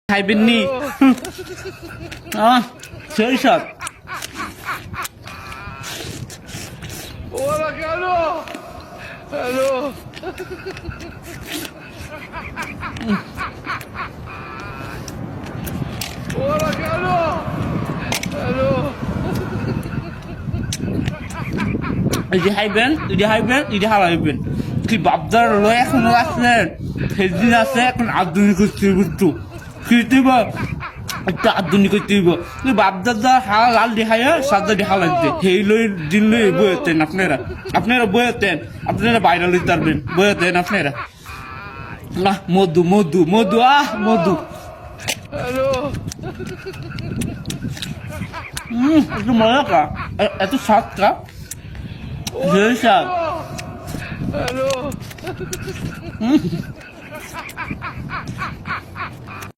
খাইবেন নি সেই সব Hola, Carlos. Hello. Hola, Carlos. Hello. এই যে খাইবেন এই যে খাইবেন এই যে হারাইবেন কি বাপদার লয় এখনো আসলেন সেদিন আছে এখন আধুনিক হচ্ছে বুঝতো কি দিব একটা আধুনিক হইতে দিব বাপদাদা হালা লাল দেখায় সাদা দেখা লাগছে সেই লই দিন লই বইতেন আপনারা আপনারা বইতেন আপনারা বাইরে লইতে পারবেন বইতেন আপনারা না মধু মধু মধু মধু Hello. একটু মজা কা এত স্বাদ কা সেই স্বাদ Hello.